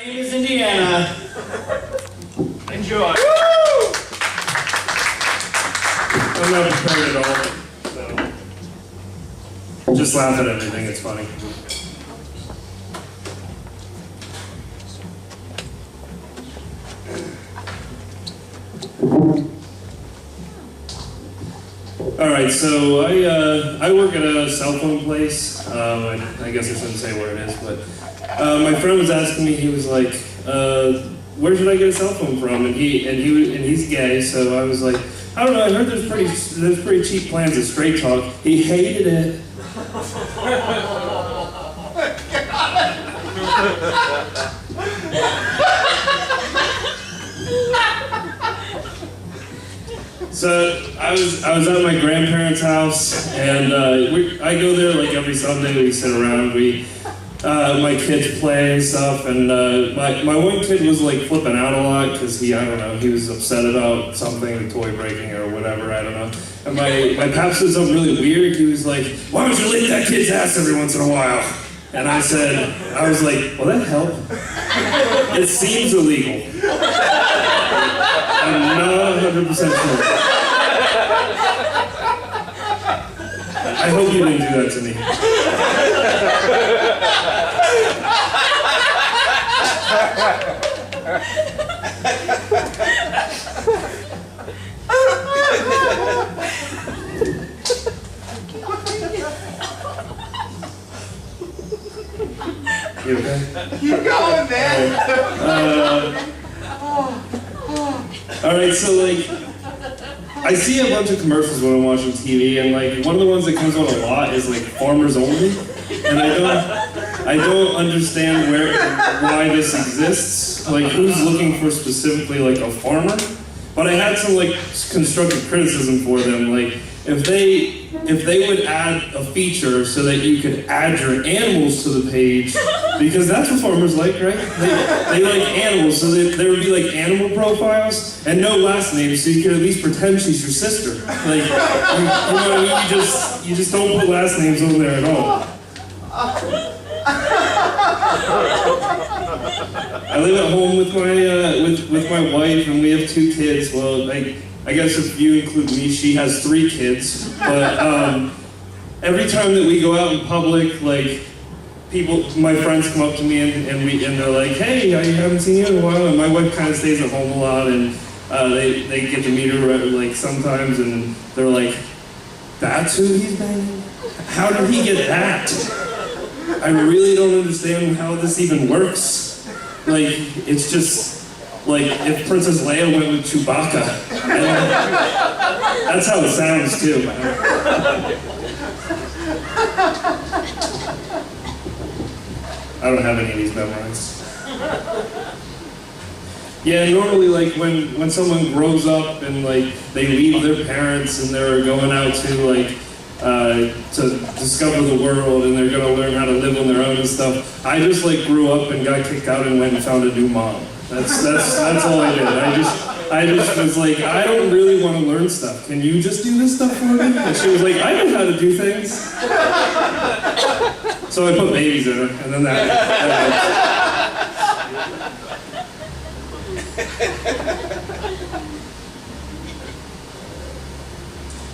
name is Indiana. Enjoy. Woo! I'm not prepared at all, so just laugh at everything, it's funny. Alright, so I work at a cell phone place. I guess I shouldn't say where it is, but my friend was asking me, he was like, where should I get a cell phone from? And he's gay, so I was like, I don't know, I heard there's pretty cheap plans at Straight Talk. He hated it. So I was at my grandparents' house, and I go there like every Sunday. We sit around, my kids play and stuff, and my one kid was like flipping out a lot because I don't know, he was upset about something, a toy breaking or whatever, I don't know. And my pap said something really weird. He was like, "Why don't you lick that kid's ass every once in a while?" And I was like, "Will that help?" It seems illegal. I'm not 100% sure. I hope you didn't do that to me. You okay? Keep going, man. Alright, so like, I see a bunch of commercials when I'm watching TV, and like, one of the ones that comes on a lot is like Farmers Only, and I don't understand why this exists, like who's looking for specifically like a farmer, but I had some like constructive criticism for them, like if they would add a feature so that you could add your animals to the page, because that's what farmers like, right? They like animals, so there would be like animal profiles and no last names, so you could at least pretend she's your sister. Like, you know what I mean? You just don't put last names on there at all. I live at home with my wife, and we have 2 kids. Well, I guess if you include me, she has 3 kids. But every time that we go out in public, like my friends come up to me and they're like, "Hey, I haven't seen you in a while." And my wife kind of stays at home a lot, and they get to meet her like sometimes, and they're like, "That's who he's banging? How did he get that? I really don't understand how this even works." Like, it's just like if Princess Leia went with Chewbacca. That's how it sounds too. I don't have any of these memorized. Yeah, normally like when someone grows up and like they leave their parents and they're going out to like to discover the world, and they're gonna learn how to live on their own and stuff. I just like grew up and got kicked out and went and found a new mom. That's all I did. I just was like, I don't really want to learn stuff. Can you just do this stuff for me? And she was like, I know how to do things. So I put babies in her, and then that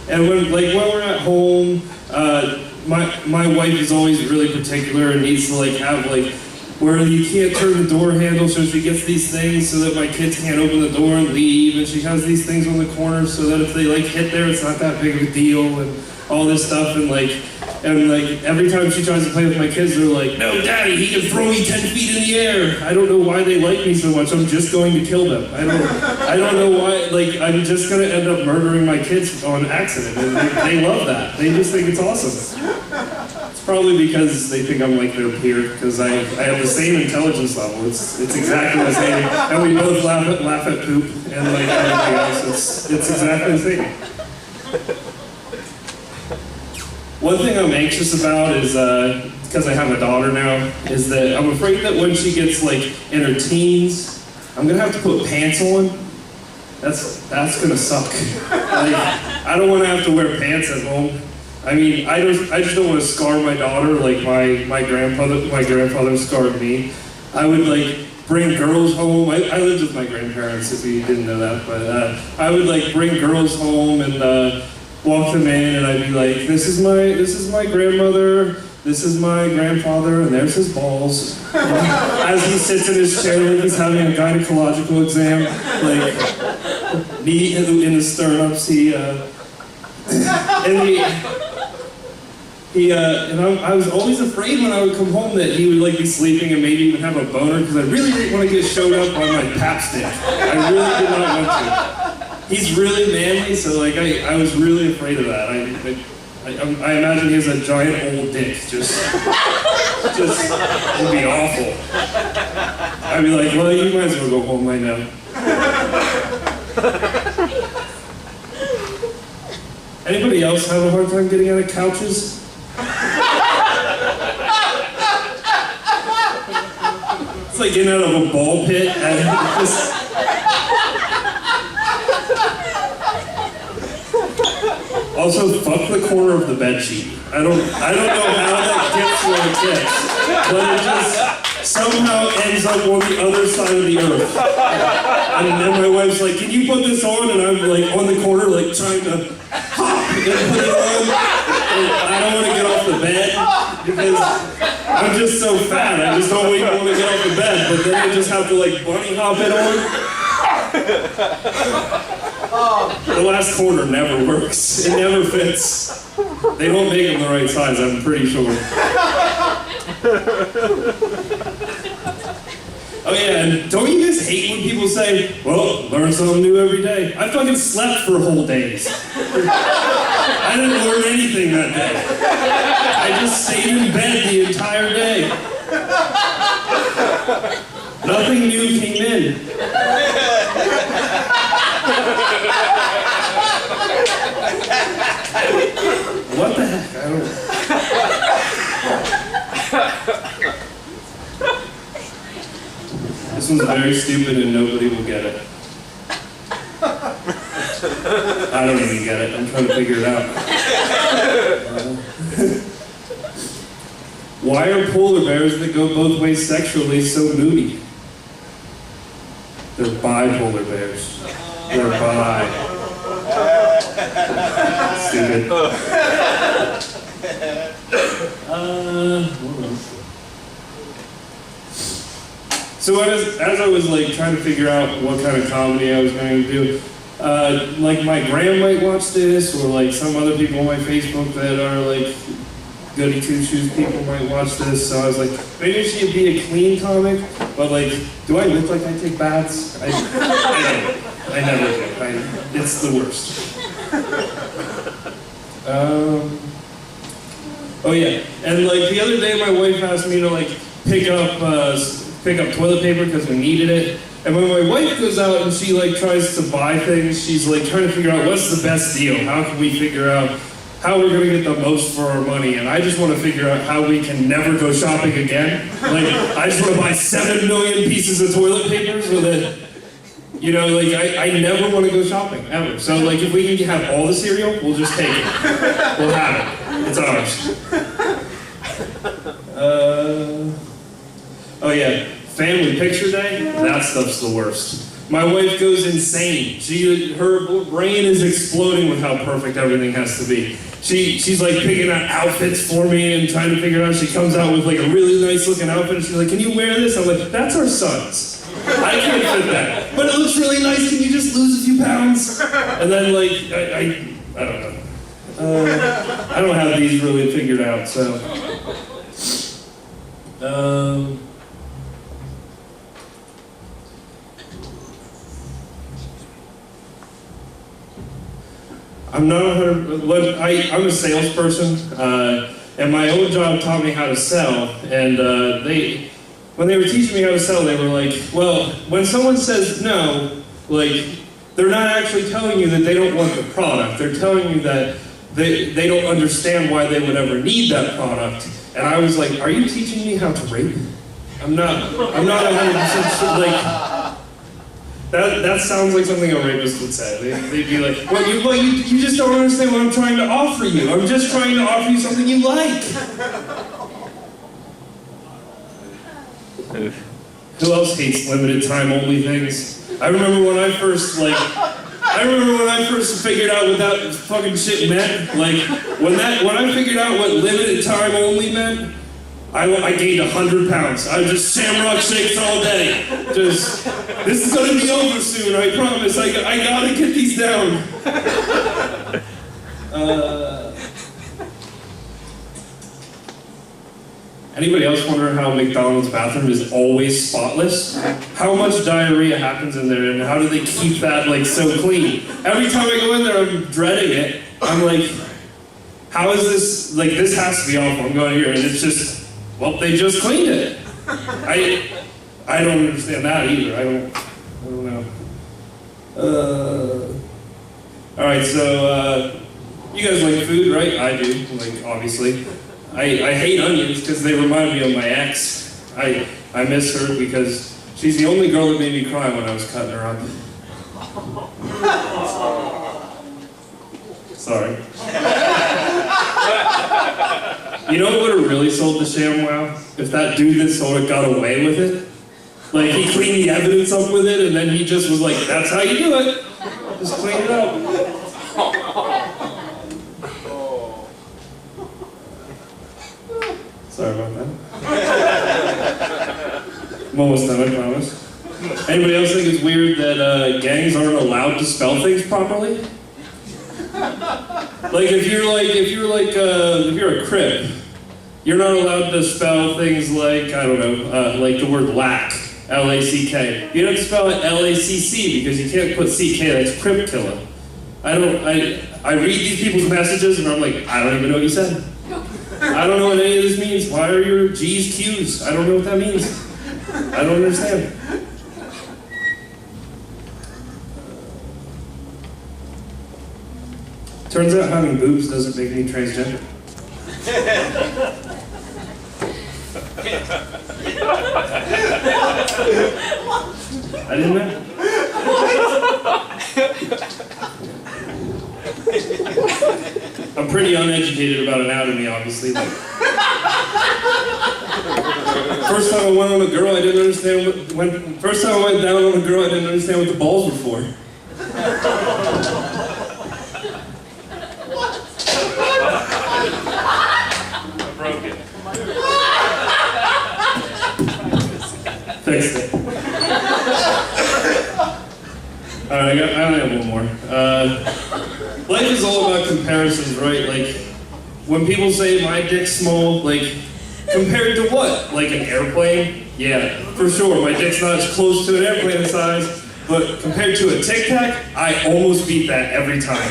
And when we're at home, my wife is always really particular and needs to like have like where you can't turn the door handle, so she gets these things so that my kids can't open the door and leave, and she has these things on the corner so that if they like hit there, it's not that big of a deal, and all this stuff, and every time she tries to play with my kids, they're like, "No, Daddy, he can throw me 10 feet in the air." I don't know why they like me so much. I'm just going to kill them. I don't know why. Like, I'm just going to end up murdering my kids on accident, and they love that. They just think it's awesome. It's probably because they think I'm like their peer, because I have the same intelligence level. It's exactly the same, and we both laugh at poop and like everything else. It's exactly the same. One thing I'm anxious about is, because I have a daughter now, is that I'm afraid that when she gets like in her teens, I'm gonna have to put pants on. That's gonna suck. Like, I don't want to have to wear pants at home. I mean, I just don't want to scar my daughter like my grandfather scarred me. I would like bring girls home. I lived with my grandparents, if you didn't know that, but I would like bring girls home and walk them in, and I'd be like, this is my grandmother, this is my grandfather, and there's his balls. As he sits in his chair like he's having a gynecological exam, like knee in the stirrups, and I was always afraid when I would come home that he would like be sleeping and maybe even have a boner, because I really didn't want to get showed up on my pap stick. I really did not want to. He's really manly, so like I was really afraid of that. I imagine he has a giant old dick, just it'd be awful. I'd be like, well, you might as well go home right now. Anybody else have a hard time getting out of couches? It's like getting out of a ball pit. Also, fuck the corner of the bed sheet. I don't know how that gets where it gets, but it just somehow ends up on the other side of the earth. And then my wife's like, can you put this on? And I'm like on the corner, like trying to hop and put it on. And I don't want to get off the bed because I'm just so fat. I just don't even want to get off the bed. But then I just have to like bunny hop it on. The last corner never works. It never fits. They don't make them the right size, I'm pretty sure. Oh yeah, and don't you guys hate when people say, well, learn something new every day? I fucking slept for whole days. I didn't learn anything that day. I just stayed in bed the entire day. Nothing new came in. What the heck? I don't know. This one's very stupid and nobody will get it. I don't even get it. I'm trying to figure it out. Why are polar bears that go both ways sexually so moody? They're bipolar bears. They're bi. Stupid. What else? So as I was like trying to figure out what kind of comedy I was going to do, like my gram might watch this, or like some other people on my Facebook that are like goody two-shoes people might watch this. So I was like, maybe it should be a clean comic, but like, do I look like I take baths? I don't. I never do. It's the worst. Oh yeah, and like the other day my wife asked me to like pick up toilet paper because we needed it. And when my wife goes out and she like tries to buy things, she's like trying to figure out what's the best deal. How can we figure out how we're gonna get the most for our money? And I just want to figure out how we can never go shopping again. Like I just want to buy 7 million pieces of toilet paper so that, you know, like I never want to go shopping ever. So like if we can have all the cereal, we'll just take it. We'll have it. It's ours. Oh yeah, family picture day? That stuff's the worst. My wife goes insane. Her brain is exploding with how perfect everything has to be. She's like picking out outfits for me and trying to figure it out. She comes out with like a really nice looking outfit and she's like, can you wear this? I'm like, that's our son's. I can't fit that. But it looks really nice, can you just lose a few pounds? And then like, I don't know. I don't have these really figured out, so. I'm not 100%, I'm a salesperson, and my old job taught me how to sell, and when they were teaching me how to sell, they were like, well, when someone says no, like, they're not actually telling you that they don't want the product, they're telling you that they don't understand why they would ever need that product. And I was like, are you teaching me how to rape? I'm not 100% sure, like, that sounds like something a rapist would say. They'd be like, well, you just don't understand what I'm trying to offer you. I'm just trying to offer you something you like. Who else hates limited time only things? I remember when I first figured out what that fucking shit meant. Like, when I figured out what limited time only meant, I gained 100 pounds. I was just shamrock shakes all day. Just, this is gonna be over soon, I promise. I gotta get these down. Anybody else wonder how McDonald's bathroom is always spotless? How much diarrhea happens in there, and how do they keep that like so clean? Every time I go in there, I'm dreading it. I'm like, how is this, like, this has to be awful. I'm going here, and it's just, well, they just cleaned it. I don't understand that either. I don't know. All right, so you guys like food, right? I do, like, obviously. I hate onions because they remind me of my ex. I miss her because she's the only girl that made me cry when I was cutting her up. Sorry. You know what would have really sold the ShamWow? If that dude that sold it got away with it. Like, he cleaned the evidence up with it, and then he just was like, that's how you do it. Just clean it up. Sorry about that. I'm almost done, I promise. Anybody else think it's weird that gangs aren't allowed to spell things properly? Like, if you're a Crip, you're not allowed to spell things like, I don't know, like the word lack, L-A-C-K. You have to spell it L-A-C-C because you can't put C-K, that's Crip killer. I read these people's messages and I'm like, I don't even know what you said. I don't know what any of this means. Why are your G's Q's? I don't know what that means. I don't understand. Turns out having boobs doesn't make me transgender. I didn't know. I'm pretty uneducated about anatomy, obviously. But first time I went on a girl, I didn't understand first time I went down on a girl, I didn't understand what the balls were for. Broken. Fixed it. Alright, I only have one more. Life is all about comparisons, right? Like, when people say my dick's small, like, compared to what? Like an airplane? Yeah, for sure, my dick's not as close to an airplane size, but compared to a Tic Tac, I almost beat that every time.